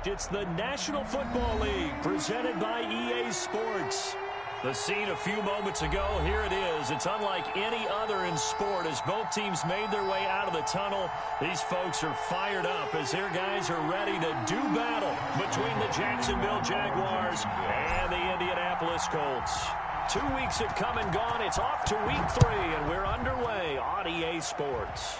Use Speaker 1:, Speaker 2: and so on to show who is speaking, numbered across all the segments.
Speaker 1: It's the National Football League presented by EA Sports. The scene a few moments ago, here it is. It's unlike any other in sport as both teams made their way out of the tunnel. These folks are fired up as their guys are ready to do battle between the Jacksonville Jaguars and the Indianapolis Colts. 2 weeks have come and gone. It's off to week 3, and we're underway on EA Sports.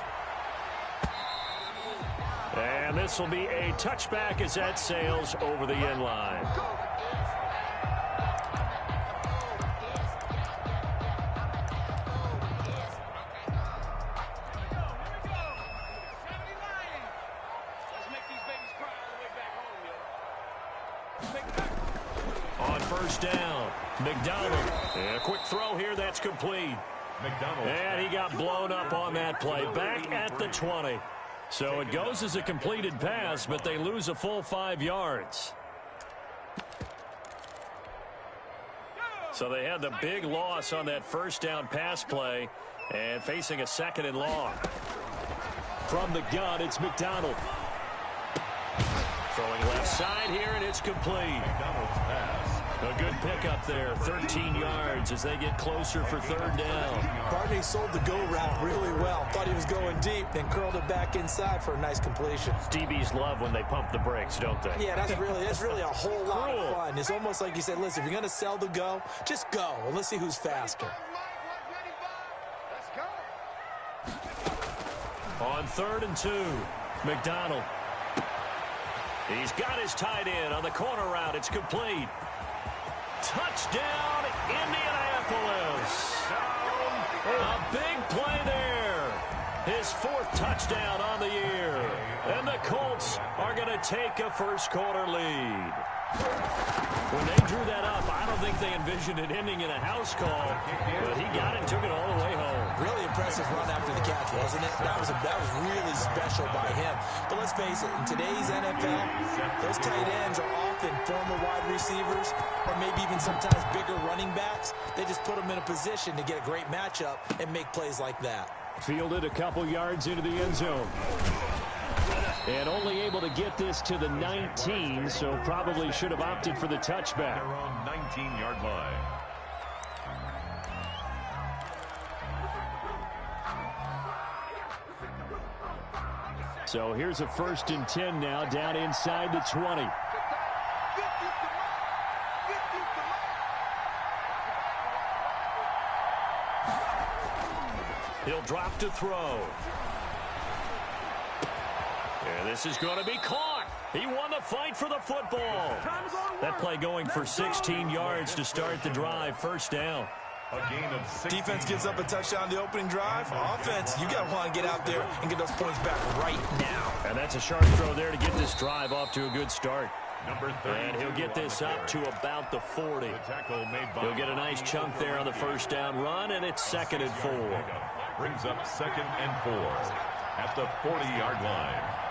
Speaker 1: And this will be a touchback as that sails over the end line. On first down, McDonald. A quick throw here, that's complete. And he got blown up on that play. Back at the 20. So it goes as a completed pass, but they lose a full 5 yards. So they had the big loss on that first down pass play and facing a 2nd and long. From the gun, it's McDonald. Throwing left side here, and it's complete. A good pickup there, 13 yards as they get closer for 3rd down.
Speaker 2: Barney sold the go route really well. Thought he was going deep, then curled it back inside for a nice completion.
Speaker 1: DBs love when they pump the brakes, don't they?
Speaker 2: Yeah, that's really a whole lot of fun. It's almost like you said, listen, if you're going to sell the go, just go, and let's see who's faster.
Speaker 1: On 3rd and 2, McDonald. He's got his tight end on the corner route. It's complete. Touchdown, Indianapolis. A big play there. His 4th touchdown on the year. And the Colts are going to take a first-quarter lead. When they drew that up, I don't think they envisioned it ending in a house call, but he got it and took it all the way home.
Speaker 2: Really impressive run after the catch, wasn't it? That was really special by him. But let's face it, in today's NFL, those tight ends are often former wide receivers or maybe even sometimes bigger running backs. They just put them in a position to get a great matchup and make plays like that.
Speaker 1: Fielded a couple yards into the end zone. And only able to get this to the 19, so probably should have opted for the touchback.
Speaker 3: They're on 19-yard line.
Speaker 1: So here's a 1st and 10 now, down inside the 20. He'll drop to throw. And this is going to be caught. He won the fight for the football. That play going for 16 yards to start the drive. 1st down.
Speaker 3: A gain of 16.
Speaker 2: Defense gives up a touchdown the opening drive. Offense, you got to want to get out there and get those points back right now.
Speaker 1: And that's a sharp throw there to get this drive off to a good start.
Speaker 3: Number 30.
Speaker 1: And he'll get this up to about the 40. He'll get a nice chunk there on the 1st down run, and it's 2nd and 4.
Speaker 3: Brings up 2nd and 4 at the 40-yard line.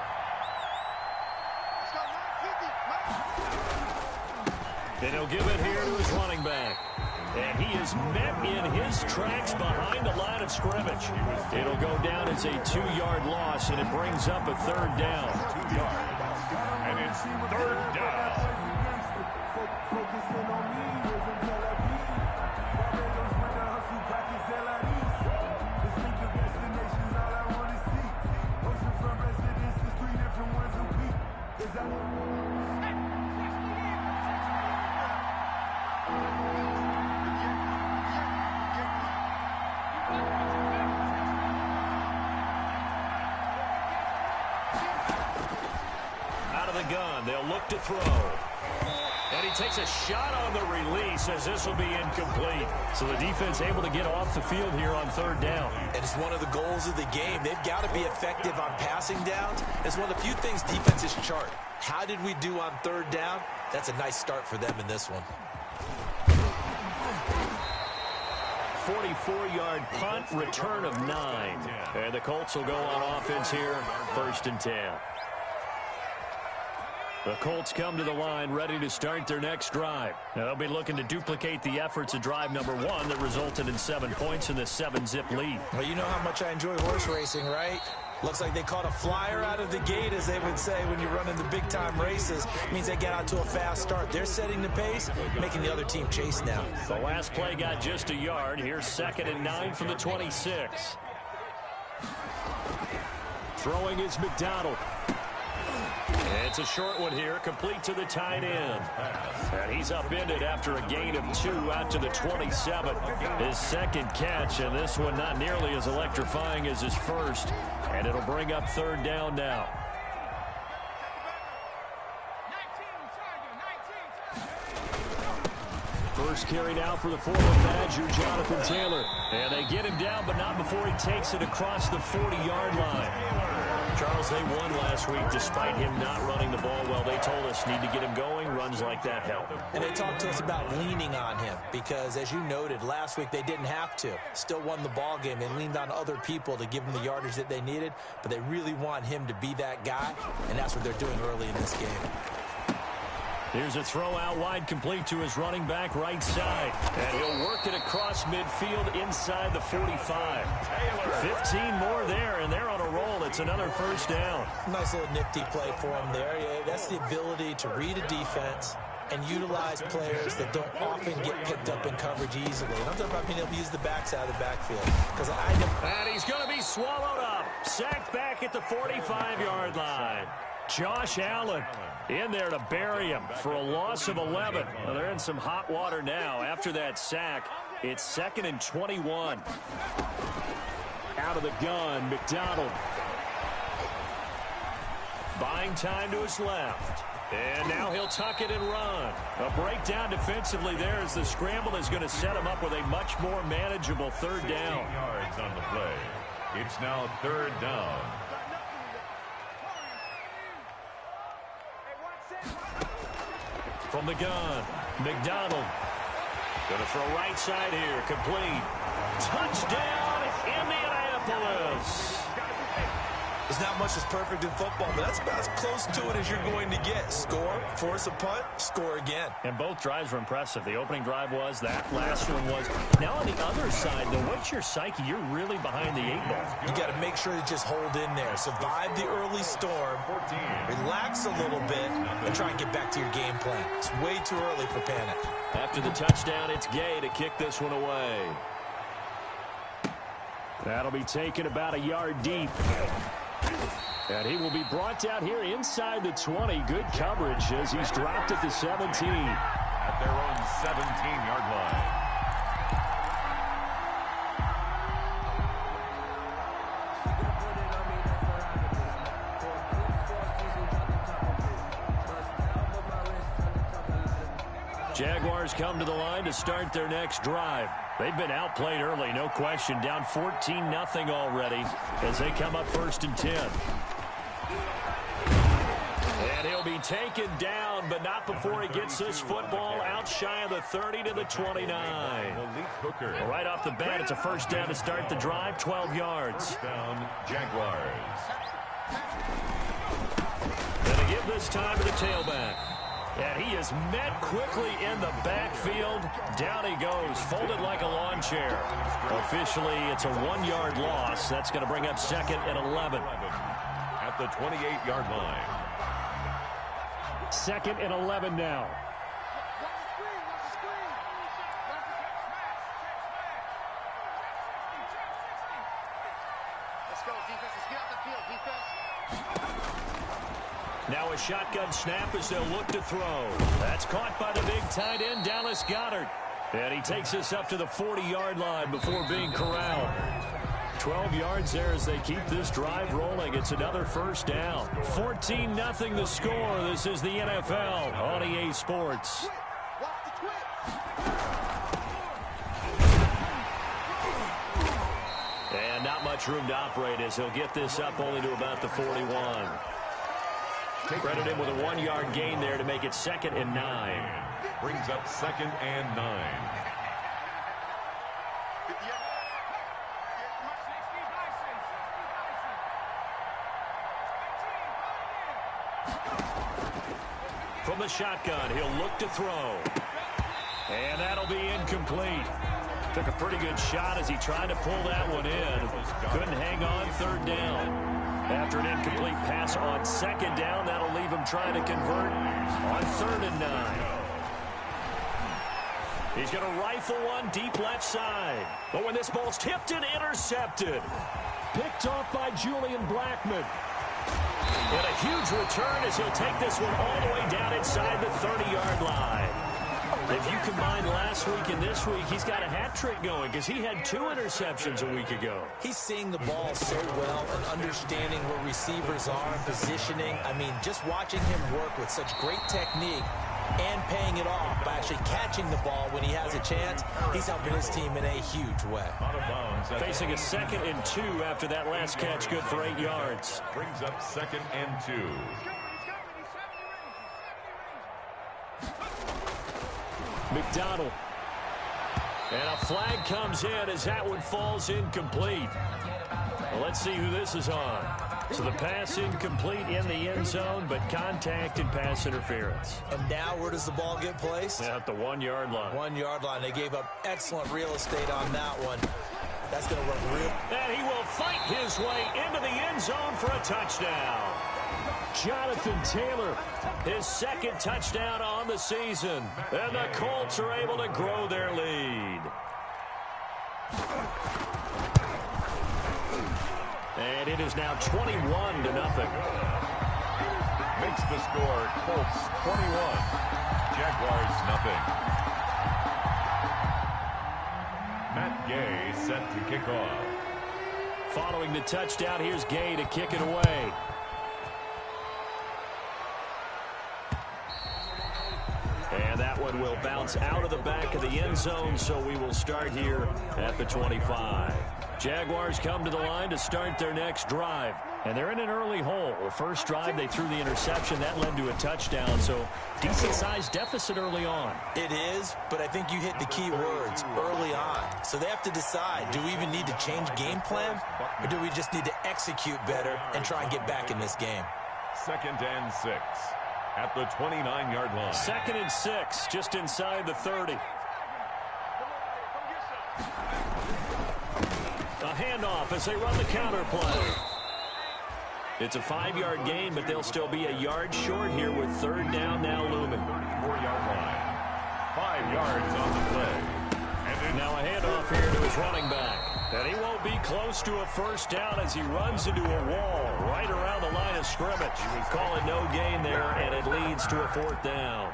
Speaker 1: And he'll give it here to his running back. And he is met in his tracks behind the line of scrimmage. It'll go down as a 2-yard loss, and it brings up a 3rd down.
Speaker 3: 2 yards. And it's 3rd down.
Speaker 1: Gun. They'll look to throw. And he takes a shot on the release as this will be incomplete. So the defense able to get off the field here on 3rd down.
Speaker 2: And it's one of the goals of the game. They've got to be effective on passing downs. It's one of the few things defenses chart. How did we do on 3rd down? That's a nice start for them in this one.
Speaker 1: 44-yard punt, return of 9. And the Colts will go on offense here, 1st and 10. The Colts come to the line ready to start their next drive. Now they'll be looking to duplicate the efforts of drive number 1 that resulted in 7 points in the 7-zip lead.
Speaker 2: Well, you know how much I enjoy horse racing, right? Looks like they caught a flyer out of the gate, as they would say when you're running the big-time races. It means they get out to a fast start. They're setting the pace, making the other team chase now.
Speaker 1: The last play got just a yard. Here's 2nd and 9 from the 26. Throwing is McDonald. It's a short one here, complete to the tight end. And he's upended after a gain of 2 out to the 27. His second catch, and this one not nearly as electrifying as his first. And it'll bring up 3rd down now. First carry now for the former Badger, Jonathan Taylor. And they get him down, but not before he takes it across the 40-yard line. Charles, they won last week despite him not running the ball well. They told us need to get him going. Runs like that help.
Speaker 2: And they talked to us about leaning on him because, as you noted, last week they didn't have to. Still won the ball game. They leaned on other people to give them the yardage that they needed, but they really want him to be that guy, and that's what they're doing early in this game.
Speaker 1: Here's a throw out wide, complete to his running back right side. And he'll work it across midfield inside the 45. 15 more there, and they're on a roll. It's another 1st down.
Speaker 2: Nice little nifty play for him there. Yeah, that's the ability to read a defense and utilize players that don't often get picked up in coverage easily. And I'm talking about being able to use the backside of the backfield.
Speaker 1: And he's going to be swallowed up. Sacked back at the 45-yard line. Josh Allen in there to bury him for a loss of 11. Well, they're in some hot water now after that sack. It's 2nd and 21. Out of the gun, McDonald. Buying time to his left. And now he'll tuck it and run. A breakdown defensively there as the scramble is going to set him up with a much more manageable 3rd down.
Speaker 3: 16 yards on the play. It's now 3rd down.
Speaker 1: From the gun, McDonald. Going to throw right side here, complete. Touchdown, Indianapolis.
Speaker 2: There's not much that's perfect in football, but that's about as close to it as you're going to get. Score, force a punt, score again.
Speaker 1: And both drives were impressive. The opening drive was, that last one was. Now on the other side, though, what's your psyche? You're really behind the 8 ball.
Speaker 2: You got to make sure to just hold in there. Survive the early storm, relax a little bit, and try and get back to your game plan. It's way too early for panic.
Speaker 1: After the touchdown, it's Gay to kick this one away. That'll be taken about a yard deep. And he will be brought down here inside the 20. Good coverage as he's dropped at the 17.
Speaker 3: At their own 17-yard line.
Speaker 1: Jaguars come to the line to start their next drive. They've been outplayed early, no question. Down 14-0 already as they come up 1st and 10. And he'll be taken down, but not before he gets this football out shy of the 30 to the 29. Well, right off the bat, it's a 1st down to start the drive, 12 yards.
Speaker 3: Down, Jaguars.
Speaker 1: Gonna give this time to the tailback. And he is met quickly in the backfield. Down he goes, folded like a lawn chair. Officially, it's a 1-yard loss. That's going to bring up 2nd and 11.
Speaker 3: At the 28-yard line.
Speaker 1: 2nd and 11 now.
Speaker 4: Let's go, defense. Let's get off the field, defense.
Speaker 1: Now a shotgun snap as they'll look to throw. That's caught by the big tight end, Dallas Goedert. And he takes us up to the 40-yard line before being corralled. 12 yards there as they keep this drive rolling. It's another 1st down. 14-0 the score. This is the NFL on EA Sports. And not much room to operate as he'll get this up only to about the 41. Credit him with a 1-yard gain there to make it 2nd and 9.
Speaker 3: Brings up 2nd and 9.
Speaker 1: From the shotgun, he'll look to throw. And that'll be incomplete. Took a pretty good shot as he tried to pull that one in. Couldn't hang on third down. After an incomplete pass on second down, that'll leave him trying to convert on 3rd and 9. He's going to rifle one deep left side. But when this ball's tipped and intercepted. Picked off by Julian Blackmon. And a huge return as he'll take this one all the way down inside the 30-yard line. If you combine last week and this week, he's got a hat trick going because he had 2 interceptions a week ago.
Speaker 2: He's seeing the ball so well and understanding where receivers are and positioning. I mean, just watching him work with such great technique and paying it off by actually catching the ball when he has a chance, he's helping his team in a huge way.
Speaker 1: Facing a 2nd and 2 after that last catch, good for 8 yards.
Speaker 3: Brings up 2nd and 2.
Speaker 1: McDonald. And a flag comes in as that one falls incomplete. Well, let's see who this is on. So the pass incomplete in the end zone, but contact and pass interference.
Speaker 2: And now where does the ball get placed?
Speaker 1: At the 1-yard line.
Speaker 2: 1-yard line. They gave up excellent real estate on that one. That's going to look real.
Speaker 1: And he will fight his way into the end zone for a touchdown. Jonathan Taylor, his 2nd touchdown on the season. And the Colts are able to grow their lead. And it is now 21-0.
Speaker 3: Makes the score Colts 21, Jaguars nothing. Matt Gay set to kick off.
Speaker 1: Following the touchdown, here's Gay to kick it away. And that one will bounce out of the back of the end zone, so we will start here at the 25. Jaguars come to the line to start their next drive. And they're in an early hole. The first drive, they threw the interception. That led to a touchdown, so decent-sized deficit early on.
Speaker 2: It is, but I think you hit the key words, early on. So they have to decide, do we even need to change game plan, or do we just need to execute better and try and get back in this game?
Speaker 3: 2nd and 6 at the 29-yard line.
Speaker 1: 2nd and 6, just inside the 30. A handoff as they run the counter play. It's a 5-yard gain, but they'll still be a yard short here with 3rd down now looming.
Speaker 3: 34-yard line. 5 yards on the play. And
Speaker 1: now a handoff here to his running back. And he won't be close to a first down as he runs into a wall right around the line of scrimmage. Call it no gain there, and it leads to a 4th down.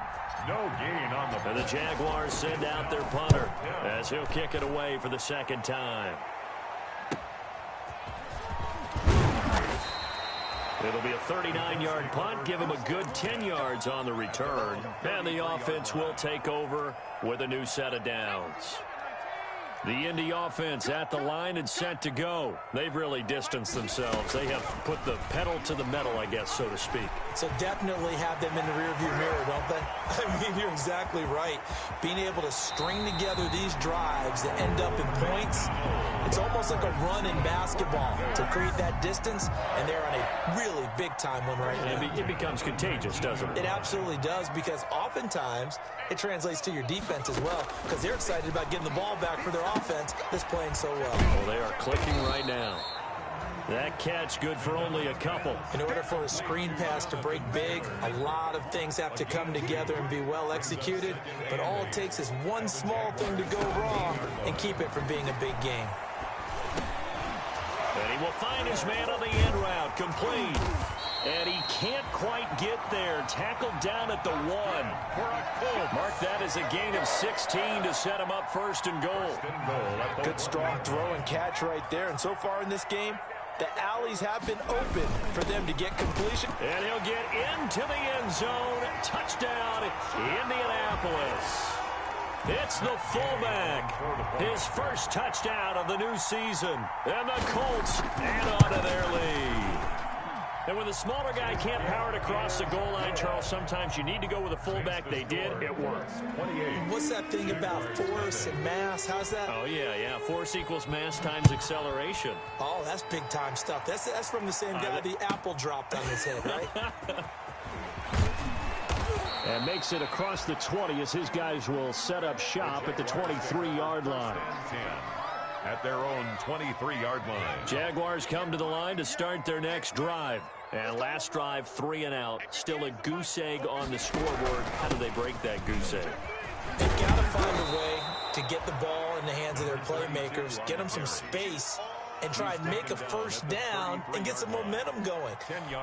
Speaker 3: no gain on the play.
Speaker 1: And the Jaguars send out their punter as he'll kick it away for the 2nd time. It'll be a 39-yard punt, give him a good 10 yards on the return. And the offense will take over with a new set of downs. The Indy offense at the line and set to go. They've really distanced themselves. They have put the pedal to the metal, I guess, so to speak.
Speaker 2: So definitely have them in the rearview mirror, don't they? I mean, you're exactly right. Being able to string together these drives that end up in points, it's almost like a run in basketball to create that distance, and they're on a really big-time one right now.
Speaker 1: It becomes contagious, doesn't it?
Speaker 2: It absolutely does, because oftentimes it translates to your defense as well, because they're excited about getting the ball back for their offense that's playing so well.
Speaker 1: Well, they are clicking right now. That catch good for only a couple.
Speaker 2: In order for a screen pass to break big, a lot of things have to come together and be well executed, but all it takes is one small thing to go wrong and keep it from being a big game.
Speaker 1: And he will find his man on the end route, complete. And he can't quite get there. Tackled down at the 1. Mark that as a gain of 16 to set him up 1st and goal.
Speaker 2: Good strong throw and catch right there. And so far in this game, the alleys have been open for them to get completion.
Speaker 1: And he'll get into the end zone. Touchdown, Indianapolis. It's the fullback. His first touchdown of the new season. And the Colts add on to their lead. And when the smaller guy can't power it across the goal line, Charles, sometimes you need to go with a fullback. They did. It worked.
Speaker 2: What's that thing about force and mass? How's that?
Speaker 1: Oh, yeah. Force equals mass times acceleration.
Speaker 2: Oh, that's big-time stuff. That's from the same guy the apple dropped on his head, right?
Speaker 1: And makes it across the 20 as his guys will set up shop at the 23-yard line.
Speaker 3: At their own 23-yard line.
Speaker 1: Jaguars come to the line to start their next drive. And last drive, 3 and out. Still a goose egg on the scoreboard. How do they break that goose egg?
Speaker 2: They've got to find a way to get the ball in the hands of their playmakers, get them some space, and try and make a first down and get some momentum going.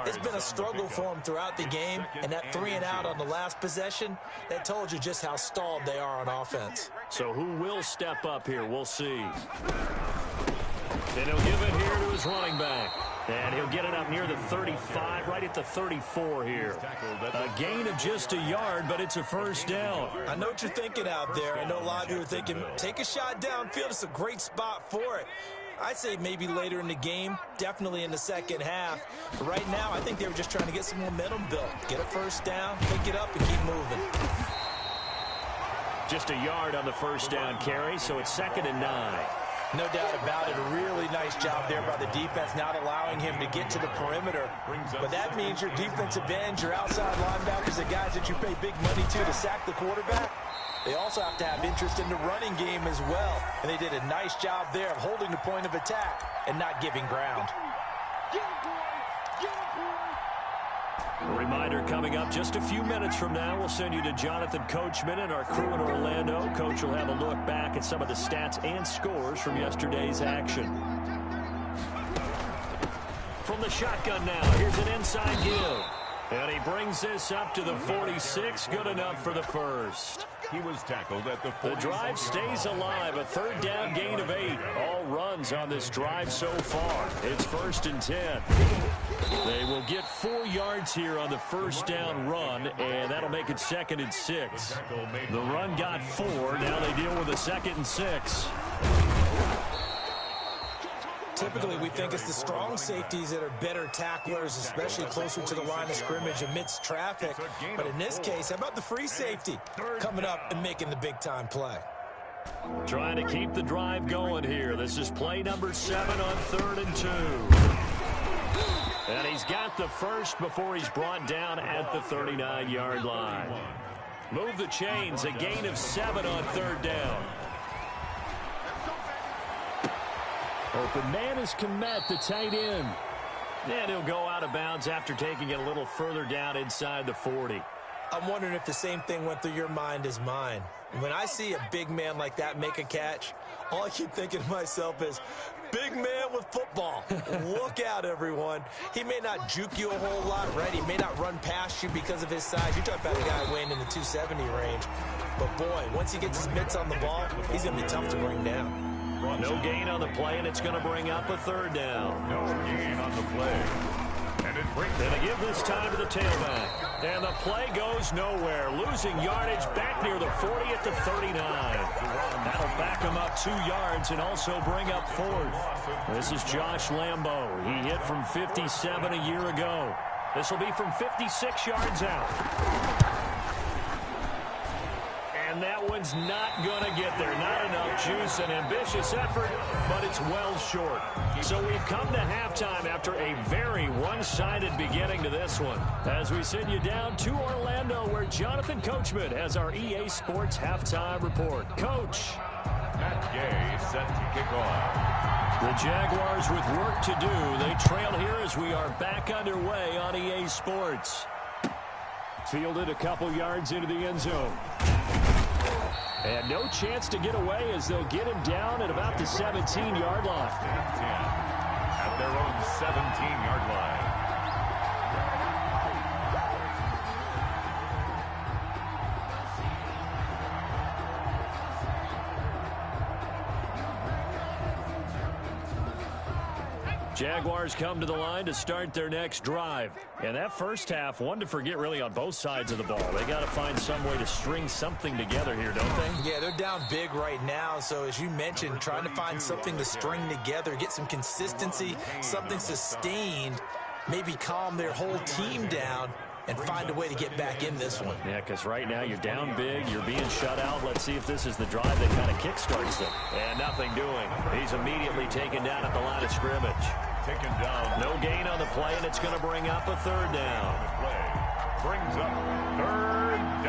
Speaker 2: It's been a struggle for them throughout the game, and that 3 and out on the last possession, that told you just how stalled they are on offense.
Speaker 1: So who will step up here? We'll see. And he'll give it here to his running back. And he'll get it up near the 35, right at the 34 here. A gain of just a yard, but it's a first down.
Speaker 2: I know what you're thinking out there. I know a lot of you are thinking, take a shot downfield. It's a great spot for it. I'd say maybe later in the game, definitely in the second half. But right now, I think they were just trying to get some momentum built. Get a first down, pick it up, and keep moving.
Speaker 1: Just a yard on the first down carry, so it's 2nd and 9.
Speaker 2: No doubt about it. A really nice job there by the defense, not allowing him to get to the perimeter. But that means your defensive ends, your outside linebackers, the guys that you pay big money to sack the quarterback, they also have to have interest in the running game as well. And they did a nice job there of holding the point of attack and not giving ground.
Speaker 1: A reminder coming up just a few minutes from now, we'll send you to Jonathan Coachman and our crew in Orlando. Coach will have a look back at some of the stats and scores from yesterday's action. From the shotgun now, here's an inside give. And he brings this up to the 46, good enough for the first.
Speaker 3: He was tackled at the 40.
Speaker 1: The drive stays alive, a 3rd down gain of 8. All runs on this drive so far. It's 1st and 10. They will get 4 yards here on the first down run, and that'll make it 2nd and 6. The run got 4. Now they deal with a 2nd and 6.
Speaker 2: Typically, we think it's the strong safeties that are better tacklers, especially closer to the line of scrimmage amidst traffic. But in this case, how about the free safety coming up and making the big-time play?
Speaker 1: Trying to keep the drive going here. This is play number 7 on 3rd and 2. And he's got the first before he's brought down at the 39-yard line. Move the chains, a gain of 7 on 3rd down. Open man is Kmet, the tight end. And he'll go out of bounds after taking it a little further down inside the 40.
Speaker 2: I'm wondering if the same thing went through your mind as mine. When I see a big man like that make a catch, all I keep thinking to myself is, big man with football. Look out, everyone. He may not juke you a whole lot, right? He may not run past you because of his size. You're talking about a guy weighing in the 270 range. But, boy, once he gets his mitts on the ball, he's going to be tough to bring down.
Speaker 1: No gain on the play, and it's going to bring up a 3rd down.
Speaker 3: No gain on the play. And it brings
Speaker 1: Going to give this time to the tailback. And the play goes nowhere. Losing yardage back near the 40 at the 39. That'll back him up 2 yards and also bring up 4th. This is Josh Lambo. He hit from 57 a year ago. This will be from 56 yards out. And that one's not going to get there. Not enough juice, an ambitious effort, but it's well short. So we've come to halftime after a very one-sided beginning to this one. As we send you down to Orlando, where Jonathan Coachman has our EA Sports halftime report. Coach.
Speaker 3: Matt Gay set to kick off.
Speaker 1: The Jaguars with work to do. They trail here as we are back underway on EA Sports. Fielded a couple yards into the end zone. And no chance to get away as they'll get him down at about the 17-yard line.
Speaker 3: At their own 17-yard line.
Speaker 1: Jaguars come to the line to start their next drive. And that first half, one to forget really on both sides of the ball. They got to find some way to string something together here, don't they?
Speaker 2: Yeah, they're down big right now. So as you mentioned, trying to find something to string together, get some consistency, something sustained, maybe calm their whole team down and find a way to get back in this one.
Speaker 1: Yeah, because right now you're down big, you're being shut out. Let's see if this is the drive that kind of kickstarts them. And nothing doing. He's immediately taken down at the line of scrimmage.
Speaker 3: Taken down.
Speaker 1: No gain on the play, and it's going to bring up a 3rd down.
Speaker 3: Brings up 3rd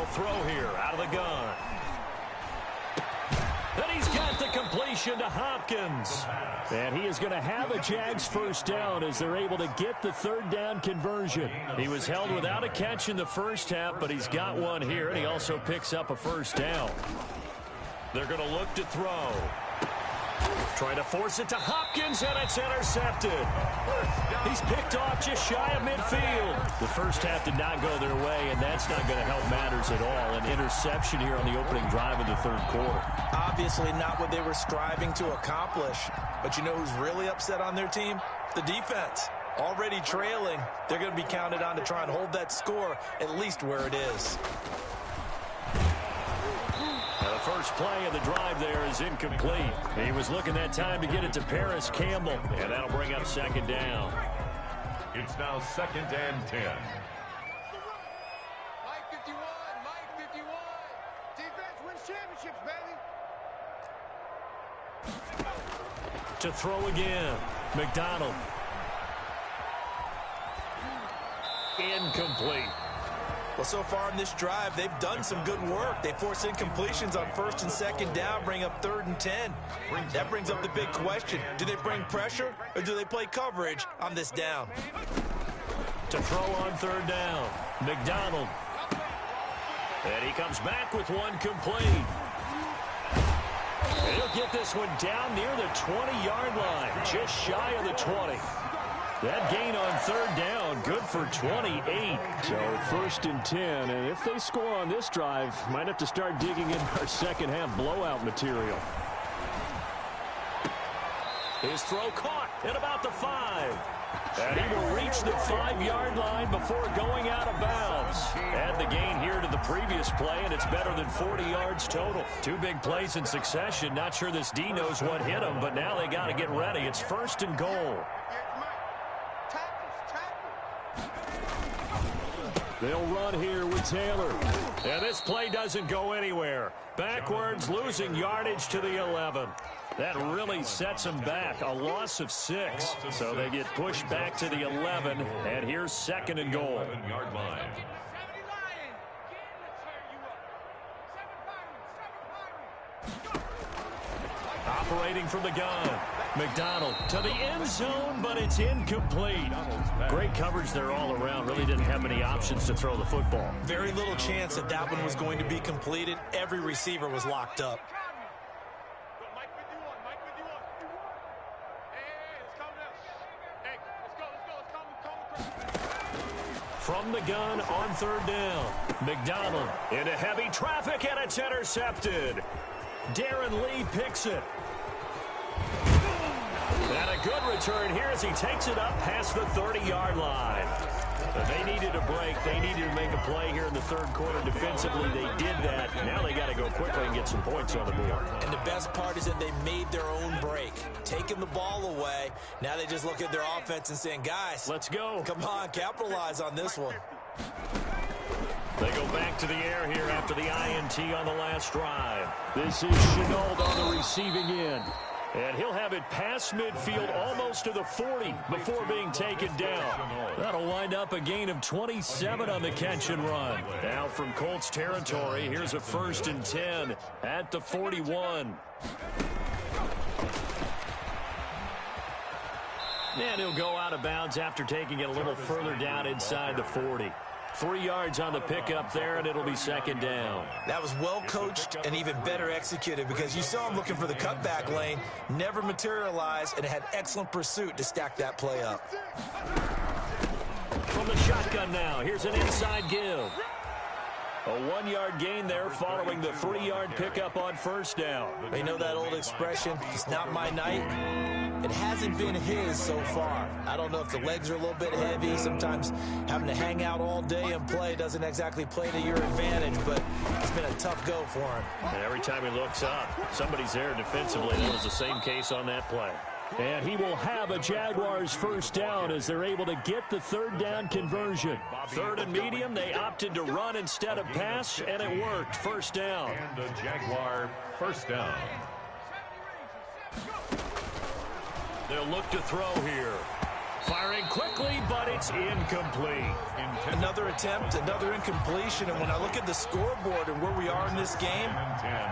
Speaker 1: They'll throw here out of the gun. And he's got the completion to Hopkins. And he is going to have a Jags first down as they're able to get the third down conversion. He was held without a catch in the first half, but he's got one here, and he also picks up a first down. They're going to look to throw. Trying to force it to Hopkins, and it's intercepted. He's picked off just shy of midfield. The first half did not go their way, and that's not going to help matters at all. An interception here on the opening drive of the third quarter.
Speaker 2: Obviously not what they were striving to accomplish. But you know who's really upset on their team? The defense. Already trailing, they're going to be counted on to try and hold that score at least where it is.
Speaker 1: The first play of the drive there is incomplete. He was looking that time to get it to Paris Campbell, and that'll bring up second down.
Speaker 3: It's now 2nd and 10.
Speaker 4: Mike 51, Mike 51. Defense wins championships, baby.
Speaker 1: To throw again, McDonald. Incomplete.
Speaker 2: Well, so far in this drive, they've done some good work. They force incompletions on 1st and 2nd down, bring up 3rd and 10. That brings up the big question. Do they bring pressure or do they play coverage on this down?
Speaker 1: To throw on 3rd down, McDonald. And he comes back with one complete. And he'll get this one down near the 20-yard line, just shy of the 20. That gain on 3rd down, good for 28.
Speaker 5: So 1st and 10, and if they score on this drive, might have to start digging in our second half blowout material.
Speaker 1: His throw caught at about the 5. And he will reach the 5-yard line before going out of bounds. Add the gain here to the previous play, and it's better than 40 yards total. Two big plays in succession. Not sure this D knows what hit him, but now they got to get ready. It's 1st and goal.
Speaker 5: They'll run here with Taylor.
Speaker 1: And this play doesn't go anywhere. Backwards, losing yardage to the 11. That really sets them back. A loss of 6. So they get pushed back to the 11. And here's 2nd and goal.
Speaker 3: 11-yard line.
Speaker 1: Operating from the gun. McDonald to the end zone, but it's incomplete. Great coverage there all around. Really didn't have many options to throw the football.
Speaker 2: Very little chance that that one was going to be completed. Every receiver was locked up.
Speaker 1: From the gun on 3rd down. McDonald into heavy traffic, and it's intercepted. Darren Lee picks it. And a good return here as he takes it up past the 30-yard line. But they needed a break. They needed to make a play here in the third quarter defensively. They did that. Now they got to go quickly and get some points on the board.
Speaker 2: And the best part is that they made their own break. Taking the ball away. Now they just look at their offense and saying, guys,
Speaker 1: let's go.
Speaker 2: Come on, capitalize on this one.
Speaker 1: They go back to the air here after the INT on the last drive.
Speaker 5: This is Chenault on the receiving end.
Speaker 1: And he'll have it past midfield almost to the 40 before being taken down. That'll wind up a gain of 27 on the catch and run. Now from Colts territory, here's a 1st and 10 at the 41. And he'll go out of bounds after taking it a little further down inside the 40. 3 yards on the pickup there, and it'll be 2nd down.
Speaker 2: That was well coached and even better executed because you saw him looking for the cutback lane, never materialized, and had excellent pursuit to stack that play up.
Speaker 1: From the shotgun now, here's an inside give. A 1-yard gain there following the 3-yard pickup on 1st down.
Speaker 2: They know that old expression, it's not my night. It hasn't been his so far. I don't know if the legs are a little bit heavy. Sometimes having to hang out all day and play doesn't exactly play to your advantage, but it's been a tough go for him.
Speaker 1: And every time he looks up, somebody's there defensively. That was the same case on that play.
Speaker 5: And he will have a Jaguars first down as they're able to get the 3rd down conversion.
Speaker 1: 3rd and medium, they opted to run instead of pass, and it worked. 1st down.
Speaker 3: And the Jaguar first down.
Speaker 1: They'll look to throw here. Firing quickly, but it's incomplete.
Speaker 2: Another attempt, another incompletion, and when I look at the scoreboard and where we are in this game,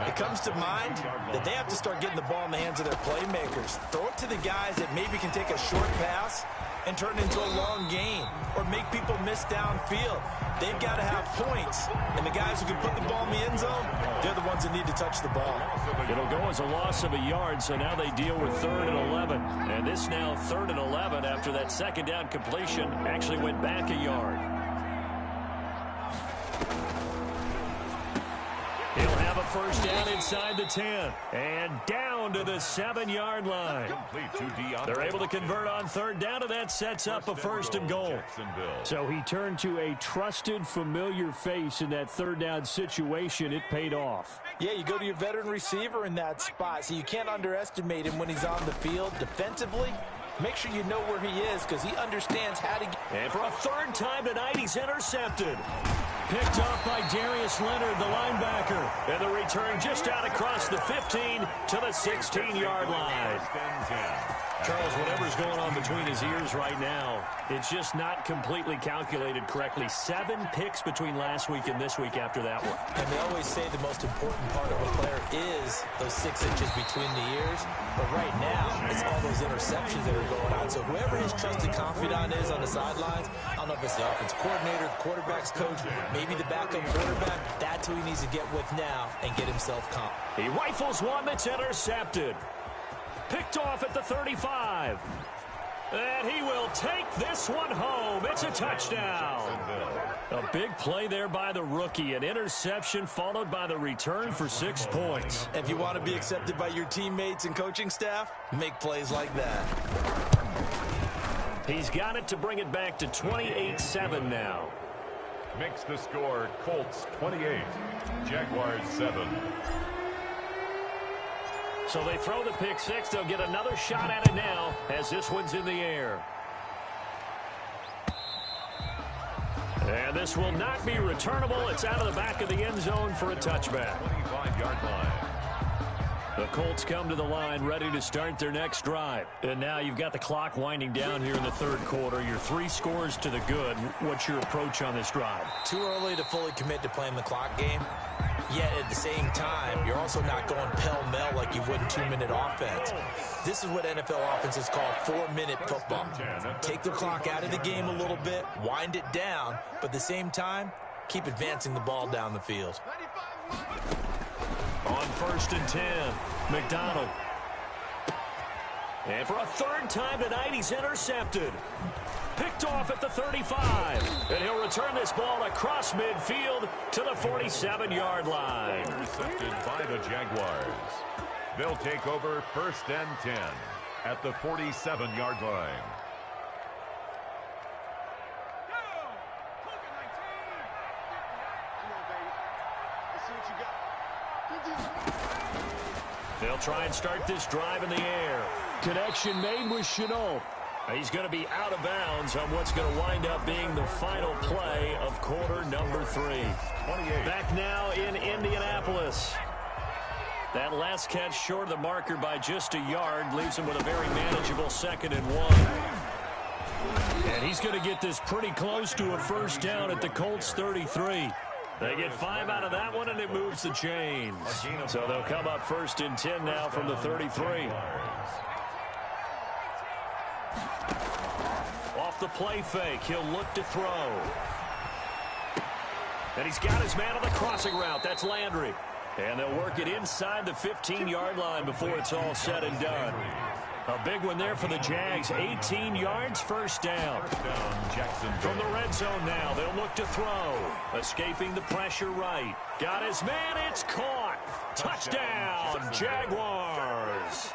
Speaker 2: it comes to mind that they have to start getting the ball in the hands of their playmakers. Throw it to the guys that maybe can take a short pass and turn it into a long gain or make people miss downfield. They've got to have points, and the guys who can put the ball in the end zone, they're the ones that need to touch the ball.
Speaker 1: It'll go as a loss of a yard, so now they deal with 3rd and 11. And this now 3rd and 11 after that second down completion actually went back a yard. He'll have a first down inside the 10 and down to the 7-yard line. They're able to convert on 3rd down, and that sets up a 1st and goal.
Speaker 5: So he turned to a trusted, familiar face in that 3rd down situation. It paid off.
Speaker 2: Yeah, you go to your veteran receiver in that spot, so you can't underestimate him when he's on the field defensively. Make sure you know where he is because he understands how to get.
Speaker 1: And for a 3rd time tonight, he's intercepted. Picked off by Darius Leonard, the linebacker. And the return just out across the 15 to the 16-yard line. Charles, whatever's going on between his ears right now, it's just not completely calculated correctly. 7 picks between last week and this week after that one.
Speaker 2: And they always say the most important part of a player is those 6 inches between the ears. But right now, it's all those interceptions that are going on. So whoever his trusted confidant is on the sidelines, I don't know if it's the offense coordinator, the quarterback's coach, maybe the backup quarterback, that's who he needs to get with now and get himself confident.
Speaker 1: He rifles one that's intercepted. Picked off at the 35. And he will take this one home. It's a touchdown. A big play there by the rookie. An interception followed by the return for 6 points.
Speaker 2: If you want to be accepted by your teammates and coaching staff, make plays like that.
Speaker 1: He's got it to bring it back to 28-7 now.
Speaker 3: Makes the score Colts 28, Jaguars 7.
Speaker 1: So they throw the pick 6. They'll get another shot at it now as this one's in the air. And this will not be returnable. It's out of the back of the end zone for a touchback.
Speaker 3: 25-yard line.
Speaker 1: The Colts come to the line ready to start their next drive. And now you've got the clock winding down here in the 3rd quarter. You're 3 scores to the good. What's your approach on this drive?
Speaker 2: Too early to fully commit to playing the clock game. Yet at the same time, you're also not going pell-mell like you would in 2-minute offense. This is what NFL offenses call 4-minute football. Take the clock out of the game a little bit, wind it down, but at the same time, keep advancing the ball down the field.
Speaker 1: On 1st and 10, McDonald. And for a 3rd time tonight, he's intercepted. Picked off at the 35. And he'll return this ball across midfield to the 47-yard line.
Speaker 3: Intercepted by the Jaguars. They'll take over 1st and 10 at the 47-yard line.
Speaker 1: They'll try and start this drive in the air.
Speaker 5: Connection made with Chenault.
Speaker 1: He's going to be out of bounds on what's going to wind up being the final play of quarter number 3.
Speaker 3: 28.
Speaker 1: Back now in Indianapolis. That last catch short of the marker by just a yard leaves him with a very manageable 2nd and 1. And he's going to get this pretty close to a first down at the Colts 33. They get 5 out of that one, and it moves the chains. So they'll come up 1st and 10 now from the 33. Off the play fake, he'll look to throw. And he's got his man on the crossing route. That's Landry. And they'll work it inside the 15-yard line before it's all said and done. A big one there for the Jags. 18 yards, first down. From the red zone now, they'll look to throw. Escaping the pressure right. Got his man, it's caught. Touchdown, Jaguars.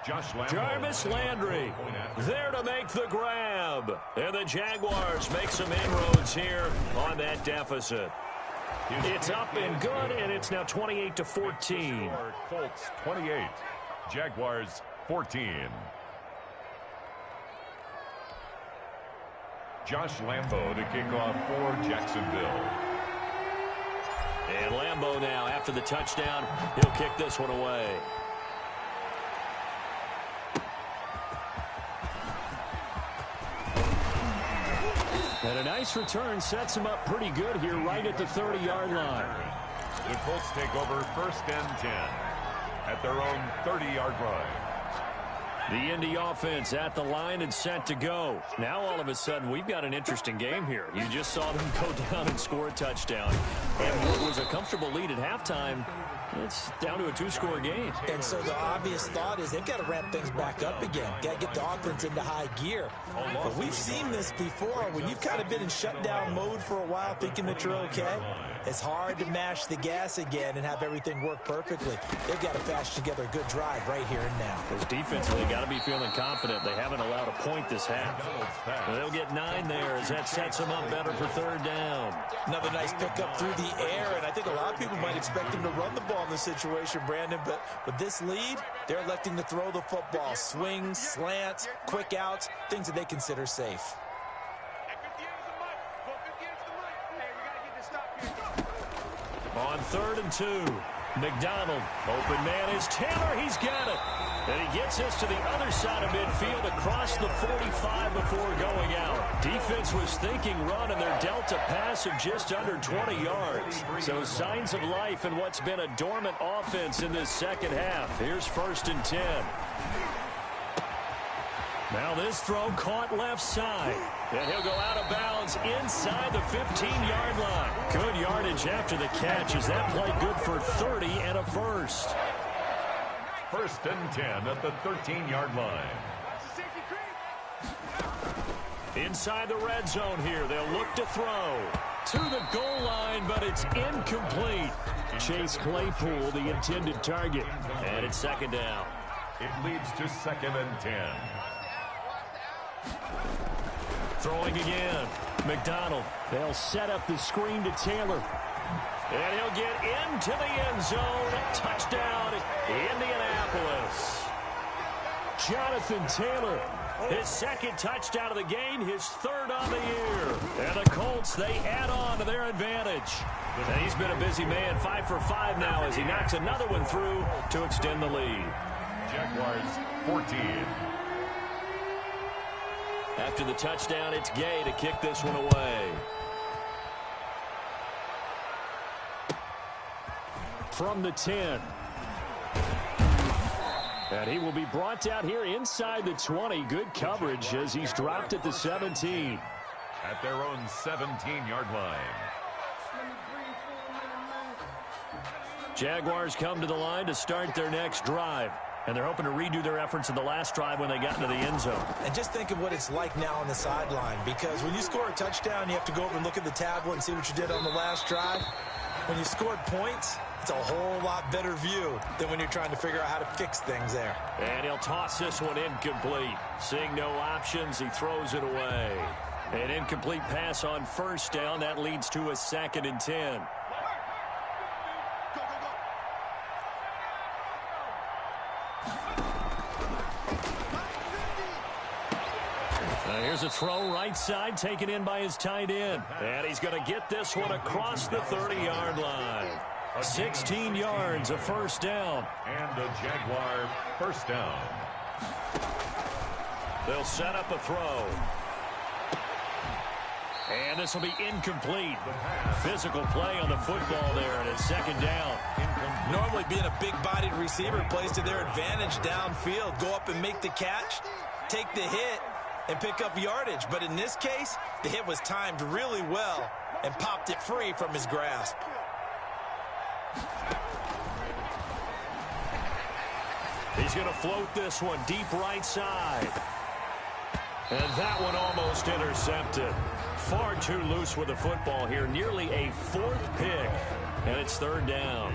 Speaker 1: Jarvis Landry there to make the grab. And the Jaguars make some inroads here on that deficit. It's up and good, and it's now 28-14.
Speaker 3: Colts 28, Jaguars 14. Josh Lambo to kick off for Jacksonville.
Speaker 1: And Lambo now, after the touchdown, he'll kick this one away.
Speaker 5: And a nice return sets him up pretty good here right at the 30-yard line.
Speaker 3: The Colts take over 1st and 10 at their own 30-yard line.
Speaker 1: The Indy offense at the line and set to go. Now all of a sudden we've got an interesting game here. You just saw them go down and score a touchdown. And what was a comfortable lead at halftime, it's down to a 2-score game.
Speaker 2: And so the obvious thought is they've got to ramp things back up again. Got to get the offense into high gear. But we've seen this before. When you've kind of been in shutdown mode for a while thinking that you're okay, it's hard to mash the gas again and have everything work perfectly. They've got to fashion together a good drive right here and now.
Speaker 1: Because defensively, got to be feeling confident. They haven't allowed a point this half. They'll get 9 there as that sets them up better for 3rd down.
Speaker 2: Another nice pickup through the air, and I think a lot of people might expect him to run the ball in this situation, Brandon, but with this lead, they're electing to throw the football. Swings, slants, quick outs, things that they consider safe.
Speaker 1: On 3rd and 2, McDonald, open man is Taylor, he's got it. And he gets us to the other side of midfield across the 45 before going out. Defense was thinking run, and they're dealt a pass of just under 20 yards. So signs of life in what's been a dormant offense in this second half. Here's 1st and 10. Now this throw caught left side. And he'll go out of bounds inside the 15-yard line. Good yardage after the catch as that play good for 30 and a first.
Speaker 3: 1st and 10 at the 13-yard line.
Speaker 1: Inside the red zone here. They'll look to throw to the goal line, but it's incomplete.
Speaker 5: Chase Claypool, the intended target.
Speaker 1: And it's 2nd down.
Speaker 3: It leads to 2nd and 10.
Speaker 1: Throwing again. McDonald.
Speaker 5: They'll set up the screen to Taylor.
Speaker 1: And he'll get into the end zone. Touchdown, Indianapolis.
Speaker 5: Jonathan Taylor.
Speaker 1: His 2nd touchdown of the game, his 3rd on the year. And the Colts, they add on to their advantage. And he's been a busy man, 5 for 5 now as he knocks another one through to extend the lead.
Speaker 3: Jaguars 14.
Speaker 1: After the touchdown, it's Gay to kick this one away.
Speaker 5: From the 10. And he will be brought down here inside the 20. Good coverage as he's dropped at the 17.
Speaker 3: At their own 17-yard line.
Speaker 1: Jaguars come to the line to start their next drive. And they're hoping to redo their efforts in the last drive when they got into the end zone.
Speaker 2: And just think of what it's like now on the sideline, because when you score a touchdown, you have to go over and look at the tablet and see what you did on the last drive. When you scored points, it's a whole lot better view than when you're trying to figure out how to fix things there.
Speaker 1: And he'll toss this one incomplete. Seeing no options, he throws it away. An incomplete pass on 1st down. That leads to a 2nd and 10. Here's a throw right side taken in by his tight end. And he's going to get this one across the 30-yard line. 16 yards, a 1st down.
Speaker 3: And a Jaguar 1st down.
Speaker 1: They'll set up a throw. And this will be incomplete. Physical play on the football there, and it's 2nd down.
Speaker 2: Normally being a big-bodied receiver plays to their advantage downfield. Go up and make the catch, take the hit, and pick up yardage. But in this case, the hit was timed really well and popped it free from his grasp.
Speaker 1: He's going to float this one deep right side. And that one almost intercepted. Far too loose with the football here. Nearly a 4th pick. And it's 3rd down.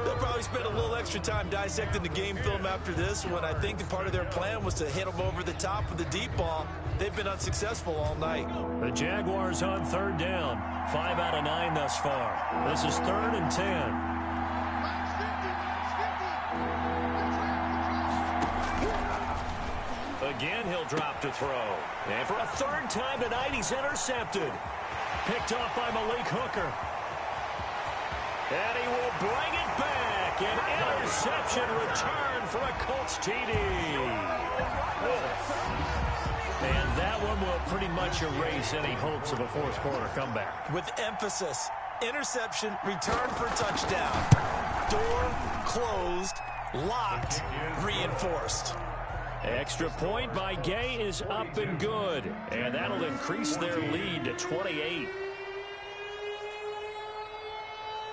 Speaker 2: They'll probably spend a little extra time dissecting the game film after this one. I think part of their plan was to hit them over the top with the deep ball. They've been unsuccessful all night.
Speaker 1: The Jaguars on 3rd down. 5 out of 9 thus far. This is 3rd and 10. Again, he'll drop to throw. And for a 3rd time tonight, he's intercepted. Picked off by Malik Hooker. And he will bring it back. An interception return for a Colts TD. And that one will pretty much erase any hopes of a fourth quarter comeback.
Speaker 2: With emphasis, interception, return for touchdown. Door closed, locked, reinforced.
Speaker 1: Extra point by Gay is up and good. And that'll increase their lead to 28.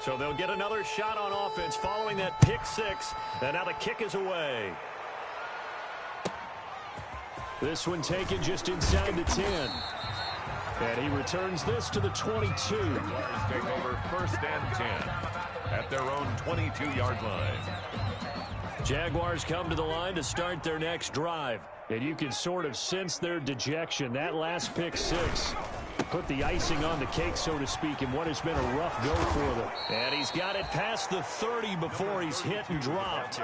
Speaker 1: So they'll get another shot on offense following that pick six. And now the kick is away. This one taken just inside the 10. And he returns this to the 22.
Speaker 3: Jaguars take over first and 10 at their own 22-yard line.
Speaker 1: Jaguars come to the line to start their next drive. And you can sort of sense their dejection. That last pick six put the icing on the cake, so to speak, in what has been a rough go for them. And he's got it past the 30 before he's hit and dropped.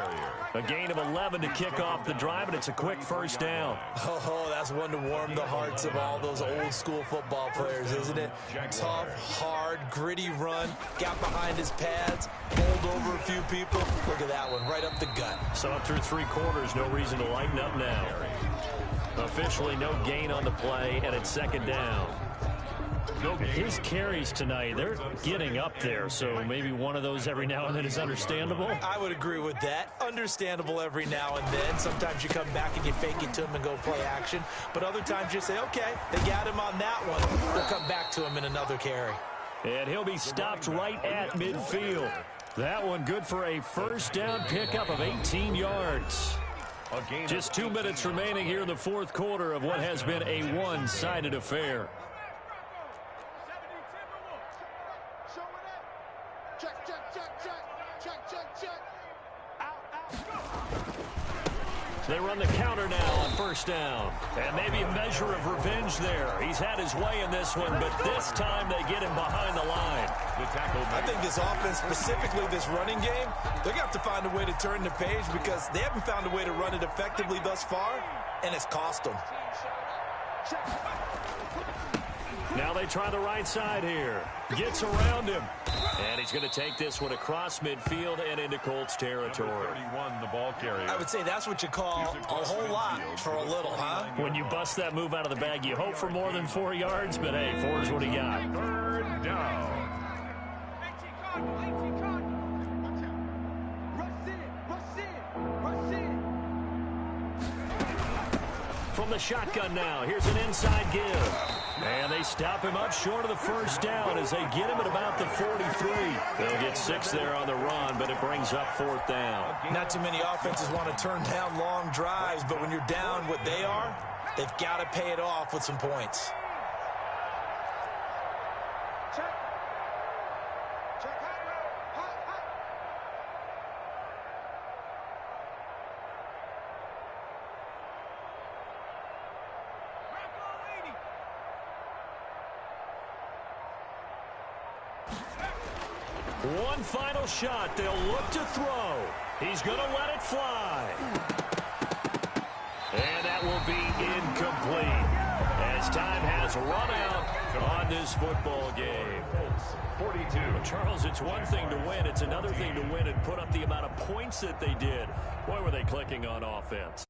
Speaker 1: A gain of 11 to kick off the drive, and it's a quick first down.
Speaker 2: Oh, that's one to warm the hearts of all those old school football players, isn't it? Tough, hard, gritty run, got behind his pads, bowled over a few people. Look at that one, right up the gut.
Speaker 1: So up through 3 quarters, no reason to lighten up now. Officially no gain on the play, and it's second down. His carries tonight, they're getting up there, so maybe one of those every now and then is understandable.
Speaker 2: I would agree with that. Understandable every now and then. Sometimes you come back and you fake it to him and go play action. But other times you say, okay, they got him on that one. We'll come back to him in another carry.
Speaker 1: And he'll be stopped right at midfield. That one good for a first down pickup of 18 yards. Just 2 minutes remaining here in the fourth quarter of what has been a one-sided affair. They run the counter now on first down. And maybe a measure of revenge there. He's had his way in this one, but this time they get him behind the line.
Speaker 2: I think this offense, specifically this running game, they're going to have to find a way to turn the page because they haven't found a way to run it effectively thus far, and it's cost them.
Speaker 1: Now they try the right side here. Gets around him. And he's going to take this one across midfield and into Colts territory.
Speaker 3: 31, the ball carrier.
Speaker 2: I would say that's what you call a whole lot for a little, huh?
Speaker 1: When you bust that move out of the bag, you hope for more than 4 yards, but hey, 4 is what he got.
Speaker 3: Third down.
Speaker 1: From the shotgun now, here's an inside give. And they stop him up short of the first down as they get him at about the 43. They'll get 6 there on the run, but it brings up fourth down.
Speaker 2: Not too many offenses want to turn down long drives, but when you're down what they are, they've got to pay it off with some points.
Speaker 1: One final shot. They'll look to throw. He's going to let it fly. And that will be incomplete as time has run out on this football game.
Speaker 3: 42.
Speaker 1: Charles, it's one thing to win. It's another thing to win and put up the amount of points that they did. Boy, were they clicking on offense.